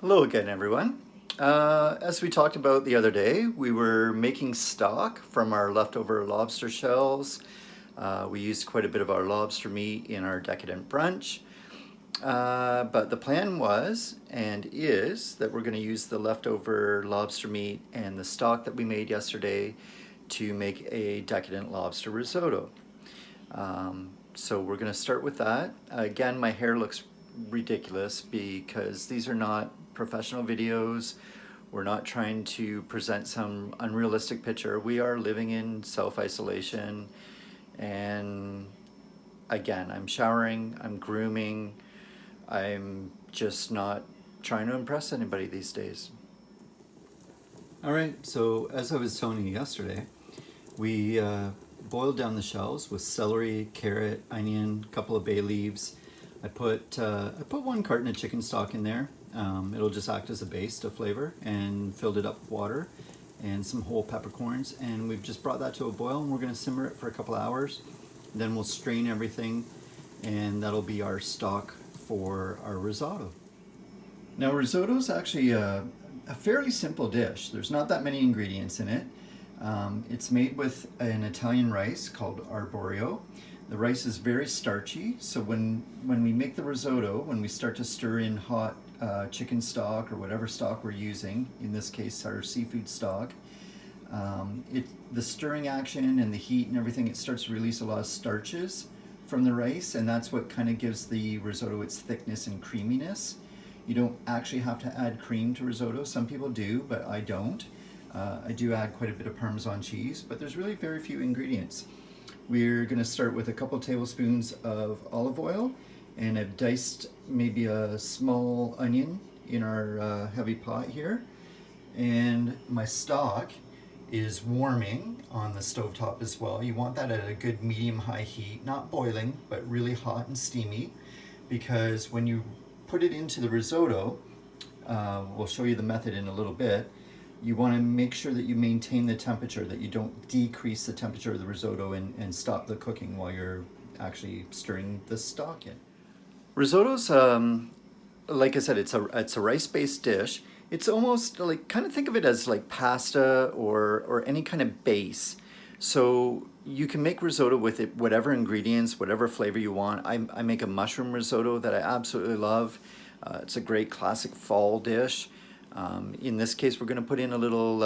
Hello again, everyone. As we talked about the other day, we were making stock from our leftover lobster shells. We used quite a bit of our lobster meat in our decadent brunch. But the plan was and is that we're going to use the leftover lobster meat and the stock that we made yesterday to make a decadent lobster risotto. So we're going to start with that. Again, my hair looks ridiculous because these are not professional videos. We're not trying to present some unrealistic picture. We are living in self-isolation, and again, I'm showering, I'm grooming, I'm just not trying to impress anybody these days. All right, so as I was telling you yesterday, we boiled down the shells with celery, carrot, onion, a couple of bay leaves. I put 1 carton of chicken stock in there. It'll just act as a base to flavor, and filled it up with water and some whole peppercorns. And we've just brought that to a boil, and we're going to simmer it for a couple of hours. Then we'll strain everything, and that'll be our stock for our risotto. Now, risotto is actually a fairly simple dish. There's not that many ingredients in it. It's made with an Italian rice called arborio. The rice is very starchy, so when we make the risotto, when we start to stir in hot chicken stock or whatever stock we're using, in this case our seafood stock, the stirring action and the heat and everything, it starts to release a lot of starches from the rice, and that's what kind of gives the risotto its thickness and creaminess. You don't actually have to add cream to risotto. Some people do, but I don't. I do add quite a bit of Parmesan cheese, but there's really very few ingredients. We're going to start with a couple tablespoons of olive oil, and I've diced maybe a small onion in our heavy pot here. And my stock is warming on the stovetop as well. You want that at a good medium-high heat, not boiling, but really hot and steamy, because when you put it into the risotto, we'll show you the method in a little bit, you want to make sure that you maintain the temperature, that you don't decrease the temperature of the risotto and stop the cooking while you're actually stirring the stock in. Risotto's, like I said, it's a rice-based dish. It's almost like, kind of think of it as like pasta or any kind of base. So you can make risotto with it, whatever ingredients, whatever flavor you want. I make a mushroom risotto that I absolutely love. It's a great classic fall dish. In this case, we're going to put in a little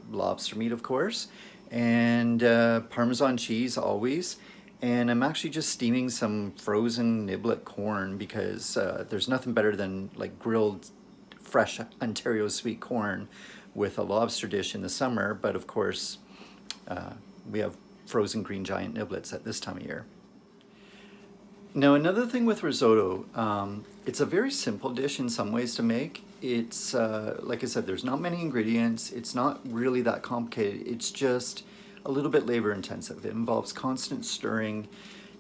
lobster meat, of course, and Parmesan cheese always. And I'm actually just steaming some frozen niblet corn because there's nothing better than like grilled fresh Ontario sweet corn with a lobster dish in the summer. But of course, we have frozen green giant niblets at this time of year. Now, another thing with risotto, it's a very simple dish in some ways to make. It's, like I said, there's not many ingredients. It's not really that complicated. It's just a little bit labor intensive. It involves constant stirring,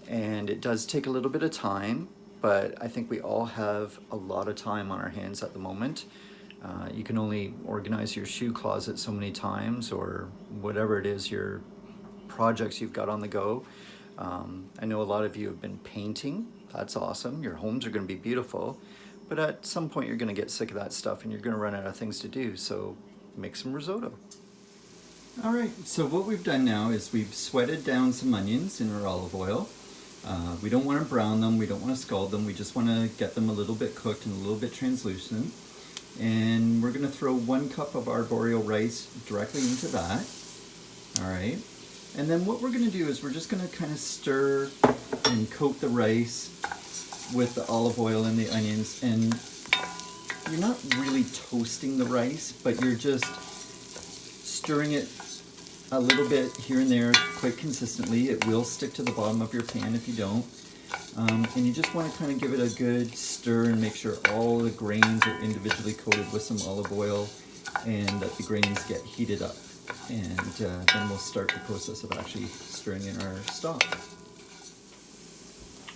and it does take a little bit of time, but I think we all have a lot of time on our hands at the moment. You can only organize your shoe closet so many times, or whatever it is, your projects you've got on the go. I know a lot of you have been painting. That's awesome. Your homes are going to be beautiful. But at some point you're going to get sick of that stuff and you're going to run out of things to do. So make some risotto. All right, so what we've done now is we've sweated down some onions in our olive oil. We don't want to brown them. We don't want to scald them. We just want to get them a little bit cooked and a little bit translucent. And we're going to throw 1 cup of arborio rice directly into that. All right. And then what we're going to do is we're just going to kind of stir and coat the rice with the olive oil and the onions. And you're not really toasting the rice, but you're just stirring it a little bit here and there quite consistently. It will stick to the bottom of your pan if you don't. And you just want to kind of give it a good stir and make sure all the grains are individually coated with some olive oil and that the grains get heated up. And then we'll start the process of actually stirring in our stock.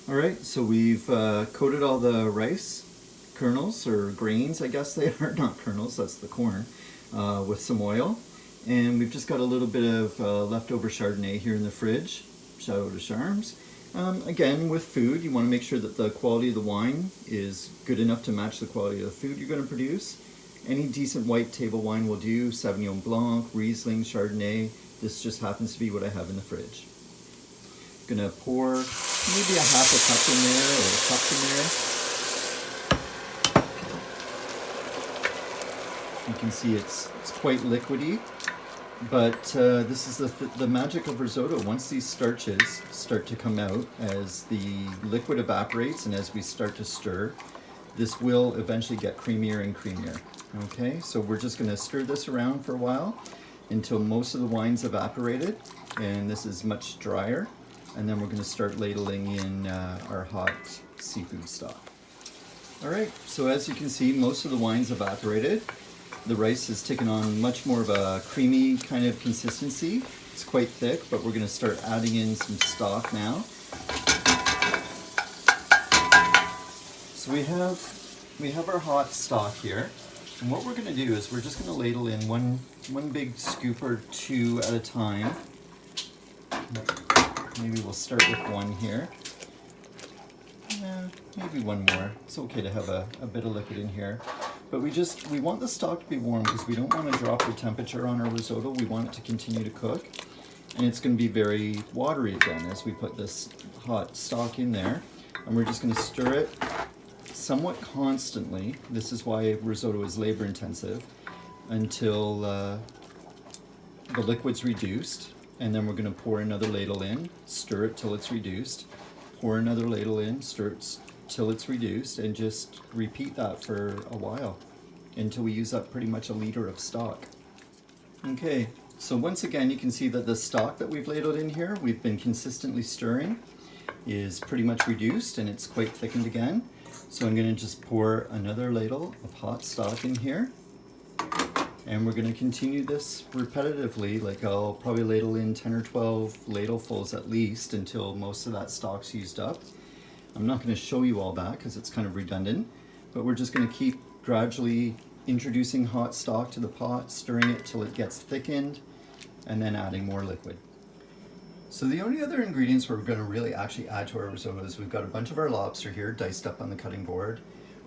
All right, so we've coated all the rice kernels, or grains, I guess they are, not kernels, that's the corn, with some oil. And we've just got a little bit of leftover Chardonnay here in the fridge, Chateau de Charmes. Again, with food, you want to make sure that the quality of the wine is good enough to match the quality of the food you're going to produce. Any decent white table wine will do, Sauvignon Blanc, Riesling, Chardonnay. This just happens to be what I have in the fridge. Gonna pour maybe a half a cup in there or a cup in there. You can see it's quite liquidy, but this is the magic of risotto. Once these starches start to come out as the liquid evaporates and as we start to stir, this will eventually get creamier and creamier. Okay, so we're just gonna stir this around for a while until most of the wine's evaporated and this is much drier. And then we're going to start ladling in our hot seafood stock. All right, so as you can see, most of the wine's evaporated. The rice has taken on much more of a creamy kind of consistency. It's quite thick, but we're going to start adding in some stock now. So we have our hot stock here. And what we're going to do is we're just going to ladle in one big scoop or two at a time. Maybe we'll start with one here. Maybe one more. It's okay to have a bit of liquid in here. But we want the stock to be warm because we don't want to drop the temperature on our risotto. We want it to continue to cook. And it's going to be very watery again as we put this hot stock in there. And we're just going to stir it somewhat constantly. This is why risotto is labor intensive until the liquid's reduced. And then we're going to pour another ladle in, stir it till it's reduced, pour another ladle in, stir it till it's reduced, and just repeat that for a while until we use up pretty much a liter of stock. Okay, so once again you can see that the stock that we've ladled in here, we've been consistently stirring, is pretty much reduced and it's quite thickened again. So I'm going to just pour another ladle of hot stock in here. And we're going to continue this repetitively, like I'll probably ladle in 10 or 12 ladlefuls at least until most of that stock's used up. I'm not going to show you all that because it's kind of redundant, but we're just going to keep gradually introducing hot stock to the pot, stirring it till it gets thickened, and then adding more liquid. So the only other ingredients we're going to really actually add to our risotto is we've got a bunch of our lobster here diced up on the cutting board.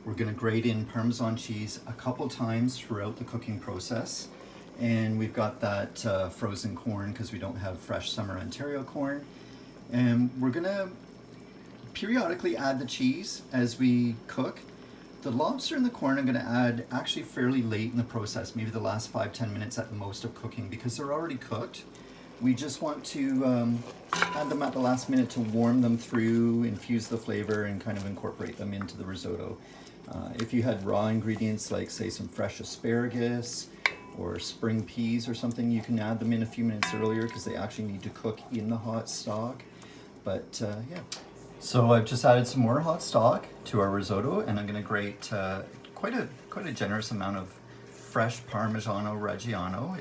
We're going to grate in Parmesan cheese a couple times throughout the cooking process. And we've got that frozen corn because we don't have fresh summer Ontario corn. And we're going to periodically add the cheese as we cook. The lobster and the corn I'm going to add actually fairly late in the process, maybe the last 5-10 minutes at the most of cooking because they're already cooked. We just want to add them at the last minute to warm them through, infuse the flavor, and kind of incorporate them into the risotto. If you had raw ingredients like say some fresh asparagus or spring peas or something, you can add them in a few minutes earlier because they actually need to cook in the hot stock. But yeah. So I've just added some more hot stock to our risotto and I'm going to grate quite a generous amount of fresh Parmigiano Reggiano.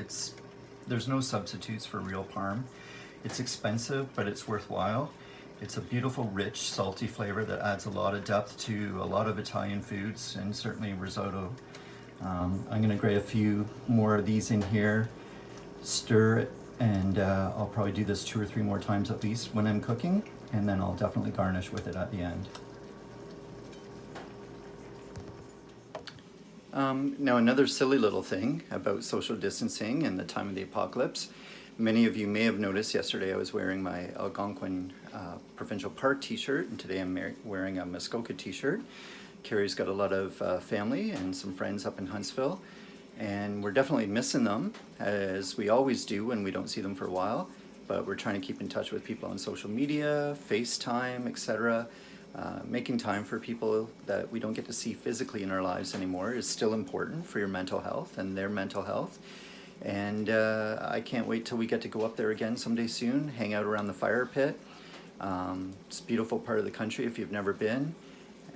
There's no substitutes for real Parm. It's expensive, but it's worthwhile. It's a beautiful, rich, salty flavor that adds a lot of depth to a lot of Italian foods and certainly risotto. I'm going to grate a few more of these in here, stir it, and I'll probably do this 2 or 3 more times at least when I'm cooking, and then I'll definitely garnish with it at the end. Now another silly little thing about social distancing and the time of the apocalypse. Many of you may have noticed yesterday I was wearing my Algonquin Provincial Park t-shirt, and today I'm wearing a Muskoka t-shirt. Carrie's got a lot of family and some friends up in Huntsville, and we're definitely missing them, as we always do when we don't see them for a while, but we're trying to keep in touch with people on social media, FaceTime, etc. Making time for people that we don't get to see physically in our lives anymore is still important for your mental health and their mental health. And I can't wait till we get to go up there again someday soon, hang out around the fire pit. It's a beautiful part of the country if you've never been.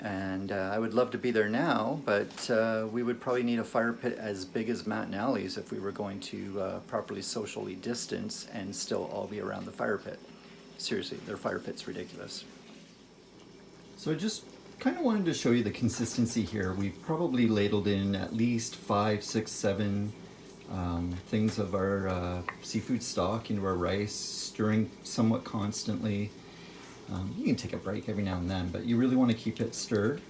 And I would love to be there now, but we would probably need a fire pit as big as Matt and Allie's if we were going to properly socially distance and still all be around the fire pit. Seriously, their fire pit's ridiculous. So I just kind of wanted to show you the consistency here. We've probably ladled in at least 5, 6, 7 things of our seafood stock into our rice, stirring somewhat constantly. You can take a break every now and then, but you really want to keep it stirred.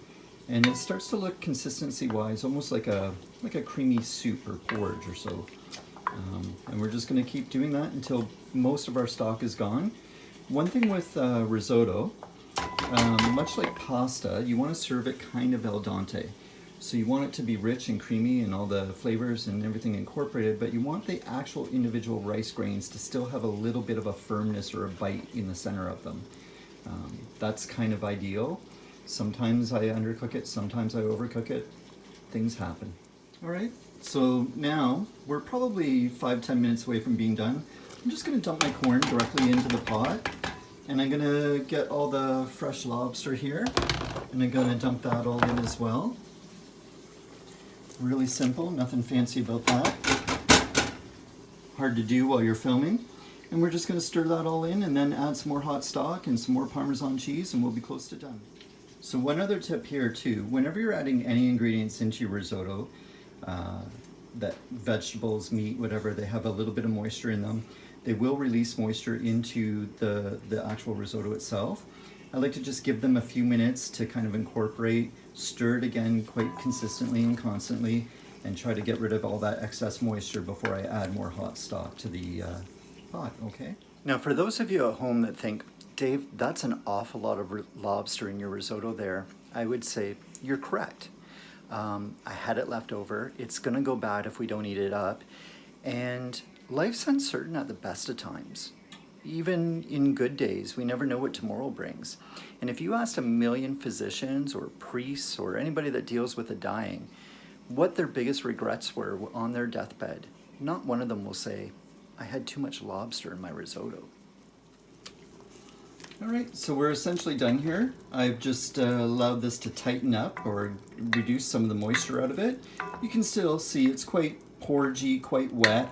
And it starts to look consistency-wise almost like a creamy soup or porridge or so. And we're just going to keep doing that until most of our stock is gone. One thing with risotto, much like pasta, you want to serve it kind of al dente. So you want it to be rich and creamy and all the flavors and everything incorporated, but you want the actual individual rice grains to still have a little bit of a firmness or a bite in the center of them. That's kind of ideal. Sometimes I undercook it, sometimes I overcook it. Things happen. All right, so now we're probably 5-10 minutes away from being done. I'm just going to dump my corn directly into the pot, and I'm going to get all the fresh lobster here, and I'm going to dump that all in as well. Really simple, nothing fancy about that. Hard to do while you're filming. And we're just going to stir that all in and then add some more hot stock and some more Parmesan cheese, and we'll be close to done. So one other tip here too, whenever you're adding any ingredients into your risotto, that vegetables, meat, whatever, they have a little bit of moisture in them. They will release moisture into the actual risotto itself. I like to just give them a few minutes to kind of incorporate, stir it again quite consistently and constantly, and try to get rid of all that excess moisture before I add more hot stock to the pot, okay? Now for those of you at home that think, Dave, that's an awful lot of lobster in your risotto there, I would say you're correct. I had it left over. It's gonna go bad if we don't eat it up. And life's uncertain at the best of times. Even in good days, we never know what tomorrow brings. And if you asked 1,000,000 physicians or priests or anybody that deals with the dying what their biggest regrets were on their deathbed, not one of them will say, I had too much lobster in my risotto. All right, so we're essentially done here. I've just allowed this to tighten up or reduce some of the moisture out of it. You can still see it's quite porridgey, quite wet,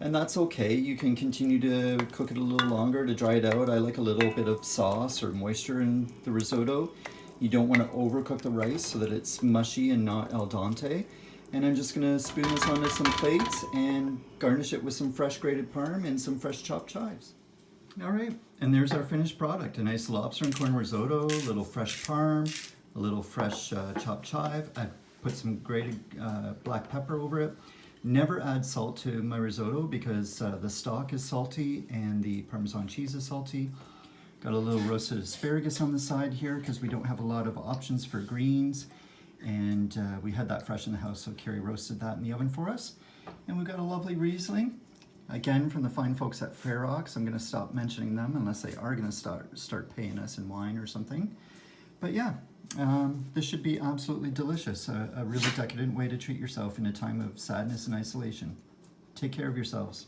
and that's okay. You can continue to cook it a little longer to dry it out. I like a little bit of sauce or moisture in the risotto. You don't want to overcook the rice so that it's mushy and not al dente. And I'm just gonna spoon this onto some plates and garnish it with some fresh grated parm and some fresh chopped chives. All right, and there's our finished product. A nice lobster and corn risotto, a little fresh parm, a little fresh chopped chive. I put some grated black pepper over it. Never add salt to my risotto because the stock is salty and the Parmesan cheese is salty. Got a little roasted asparagus on the side here because we don't have a lot of options for greens. And we had that fresh in the house, so Carrie roasted that in the oven for us. And we've got a lovely Riesling. Again, from the fine folks at Ferox. I'm going to stop mentioning them unless they are going to start paying us in wine or something. But yeah, this should be absolutely delicious. A really decadent way to treat yourself in a time of sadness and isolation. Take care of yourselves.